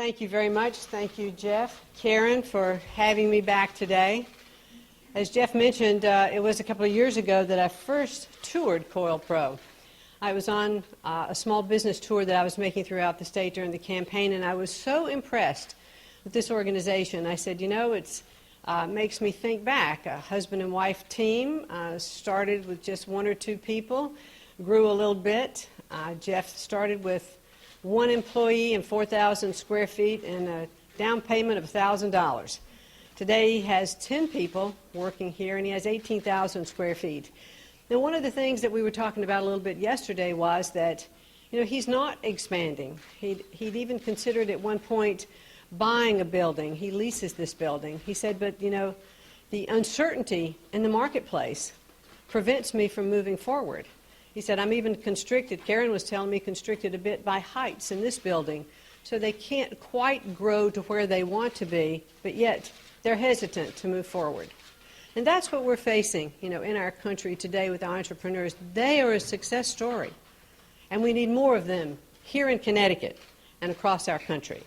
Thank you very much. Thank you, Jeff, Karen, for having me back today. As Jeff mentioned, it was a couple of years ago that I first toured Coil Pro. I was on a small business tour that I was making throughout the state during the campaign, and I was so impressed with this organization. I said, you know, it makes me think back. A husband and wife team started with just one or two people, grew a little bit. Jeff started with one employee and 4,000 square feet and a down payment of $1,000. Today he has 10 people working here and he has 18,000 square feet. Now, one of the things that we were talking about a little bit yesterday was that, you know, he's not expanding. He'd even considered at one point buying a building. He leases this building. He said, but, you know, the uncertainty in the marketplace prevents me from moving forward. He said, I'm even constricted. Karen was telling me constricted a bit by heights in this building, so they can't quite grow to where they want to be, but yet they're hesitant to move forward. And that's what we're facing, you know, in our country today with our entrepreneurs. They are a success story, and we need more of them here in Connecticut and across our country.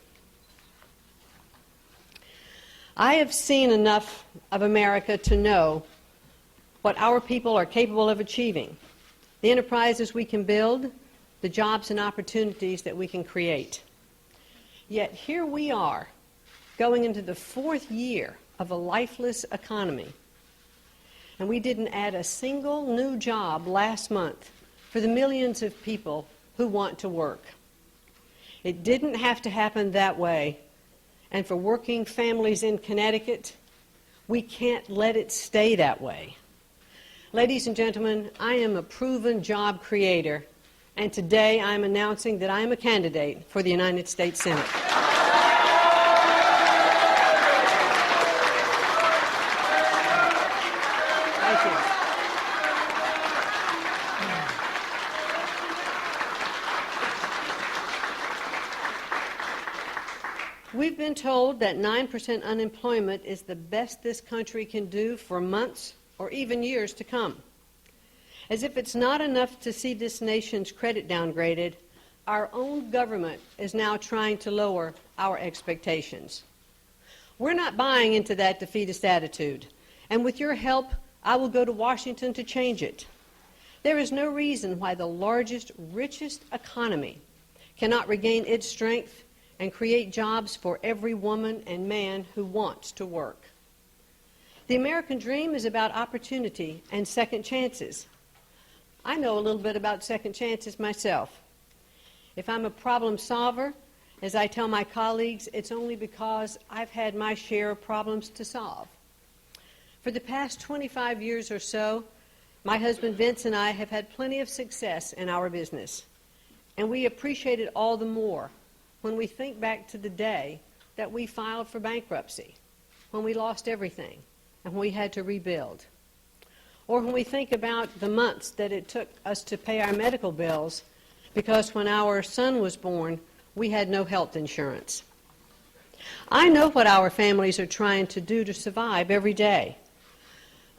I have seen enough of America to know what our people are capable of achieving, the enterprises we can build, the jobs and opportunities that we can create. Yet here we are, going into the fourth year of a lifeless economy, and we didn't add a single new job last month for the millions of people who want to work. It didn't have to happen that way, and for working families in Connecticut, we can't let it stay that way. Ladies and gentlemen, I am a proven job creator, and today I am announcing that I am a candidate for the United States Senate. Thank you. We've been told that 9% unemployment is the best this country can do for months or even years to come. As if it's not enough to see this nation's credit downgraded, our own government is now trying to lower our expectations. We're not buying into that defeatist attitude, and with your help, I will go to Washington to change it. There is no reason why the largest, richest economy cannot regain its strength and create jobs for every woman and man who wants to work. The American dream is about opportunity and second chances. I know a little bit about second chances myself. If I'm a problem solver, as I tell my colleagues, it's only because I've had my share of problems to solve. For the past 25 years or so, my husband Vince and I have had plenty of success in our business, and we appreciate it all the more when we think back to the day that we filed for bankruptcy, when we lost everything and when we had to rebuild. Or when we think about the months that it took us to pay our medical bills because when our son was born, we had no health insurance. I know what our families are trying to do to survive every day.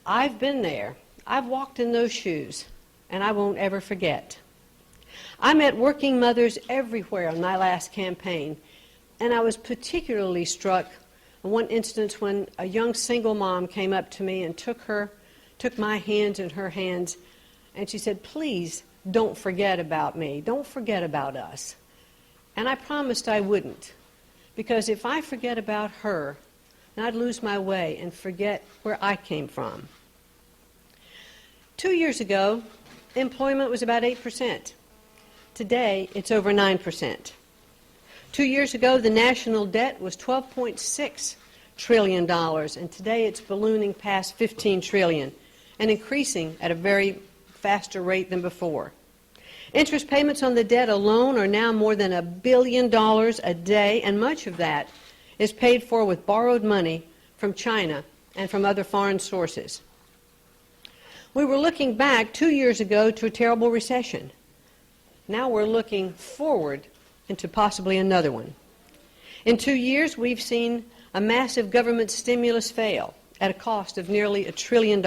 I've been there. I've walked in those shoes, and I won't ever forget. I met working mothers everywhere in my last campaign, and I was particularly struck in one instance when a young single mom came up to me and took my hands in her hands, and she said, please don't forget about me. Don't forget about us. And I promised I wouldn't, because if I forget about her, then I'd lose my way and forget where I came from. 2 years ago, employment was about 8%. Today, it's over 9%. 2 years ago, the national debt was $12.6 trillion, and today it's ballooning past $15 trillion and increasing at a very faster rate than before. Interest payments on the debt alone are now more than $1 billion a day, and much of that is paid for with borrowed money from China and from other foreign sources. We were looking back 2 years ago to a terrible recession. Now we're looking forward into possibly another one. In 2 years, we've seen a massive government stimulus fail at a cost of nearly $1 trillion.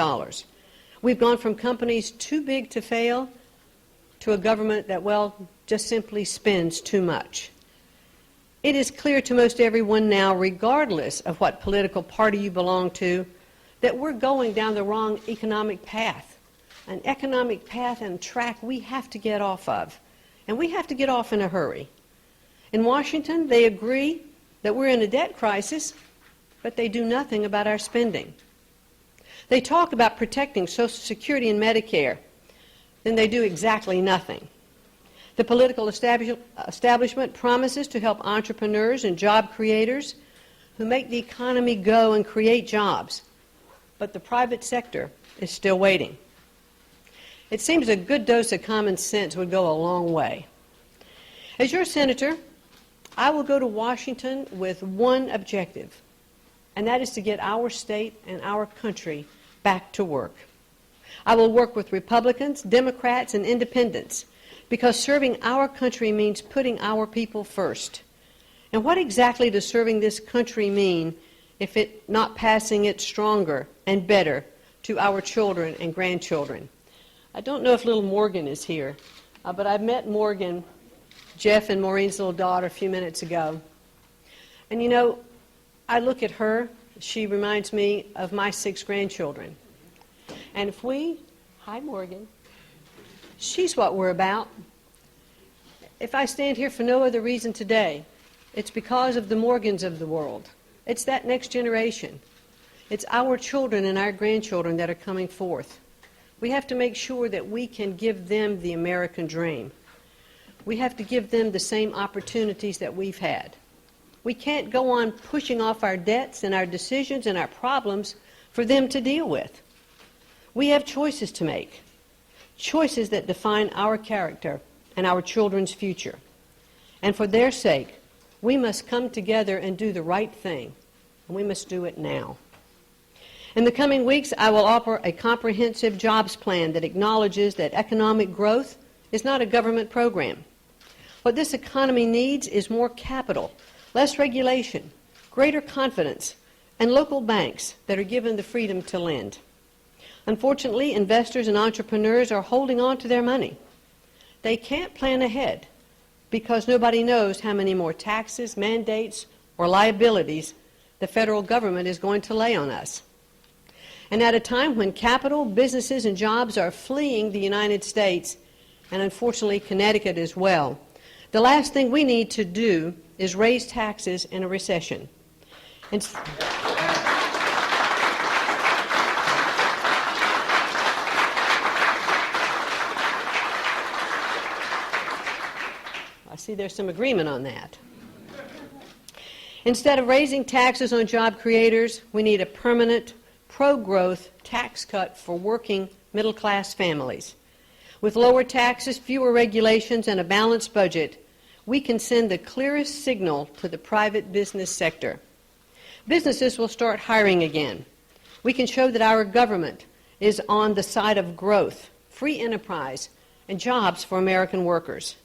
We've gone from companies too big to fail to a government that, well, just simply spends too much. It is clear to most everyone now, regardless of what political party you belong to, that we're going down the wrong economic path, an economic path and track we have to get off of, and we have to get off in a hurry. In Washington, they agree that we're in a debt crisis, but they do nothing about our spending. They talk about protecting Social Security and Medicare, then they do exactly nothing. The political establishment promises to help entrepreneurs and job creators who make the economy go and create jobs, but the private sector is still waiting. It seems a good dose of common sense would go a long way. As your senator, I will go to Washington with one objective, and that is to get our state and our country back to work. I will work with Republicans, Democrats, and independents because serving our country means putting our people first. And what exactly does serving this country mean if it not passing it stronger and better to our children and grandchildren? I don't know if little Morgan is here, but I met Morgan, Jeff and Maureen's little daughter, a few minutes ago. And you know, I look at her, she reminds me of my 6 grandchildren. And if we, hi Morgan, she's what we're about. If I stand here for no other reason today, it's because of the Morgans of the world. It's that next generation. It's our children and our grandchildren that are coming forth. We have to make sure that we can give them the American dream. We have to give them the same opportunities that we've had. We can't go on pushing off our debts and our decisions and our problems for them to deal with. We have choices to make, choices that define our character and our children's future. And for their sake, we must come together and do the right thing, and we must do it now. In the coming weeks, I will offer a comprehensive jobs plan that acknowledges that economic growth is not a government program. What this economy needs is more capital, less regulation, greater confidence, and local banks that are given the freedom to lend. Unfortunately, investors and entrepreneurs are holding on to their money. They can't plan ahead because nobody knows how many more taxes, mandates, or liabilities the federal government is going to lay on us. And at a time when capital, businesses, and jobs are fleeing the United States, and unfortunately Connecticut as well, the last thing we need to do is raise taxes in a recession. I see there's some agreement on that. Instead of raising taxes on job creators, we need a permanent, pro-growth tax cut for working middle-class families. With lower taxes, fewer regulations, and a balanced budget, we can send the clearest signal to the private business sector. Businesses will start hiring again. We can show that our government is on the side of growth, free enterprise, and jobs for American workers.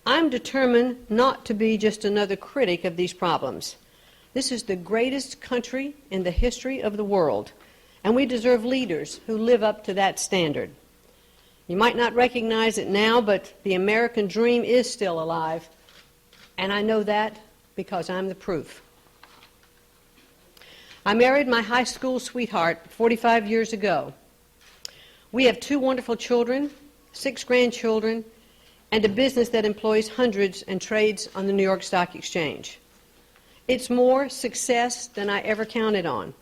I'm determined not to be just another critic of these problems. This is the greatest country in the history of the world, and we deserve leaders who live up to that standard. You might not recognize it now, but the American dream is still alive, and I know that because I'm the proof. I married my high school sweetheart 45 years ago. We have 2 wonderful children, 6 grandchildren, and a business that employs hundreds and trades on the New York Stock Exchange. It's more success than I ever counted on.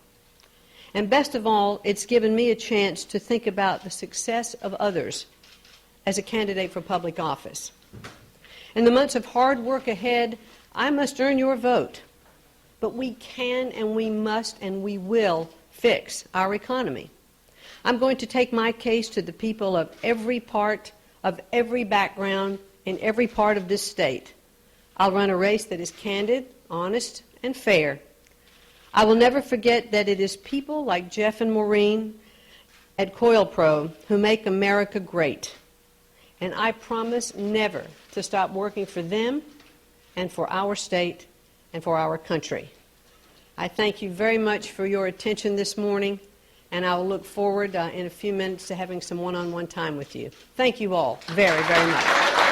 And best of all, it's given me a chance to think about the success of others as a candidate for public office. In the months of hard work ahead, I must earn your vote. But we can and we must and we will fix our economy. I'm going to take my case to the people of every part, of every background, in every part of this state. I'll run a race that is candid, honest, and fair. I will never forget that it is people like Jeff and Maureen at Coil Pro who make America great. And I promise never to stop working for them and for our state and for our country. I thank you very much for your attention this morning, and I will look forward in a few minutes to having some one-on-one time with you. Thank you all very, very much.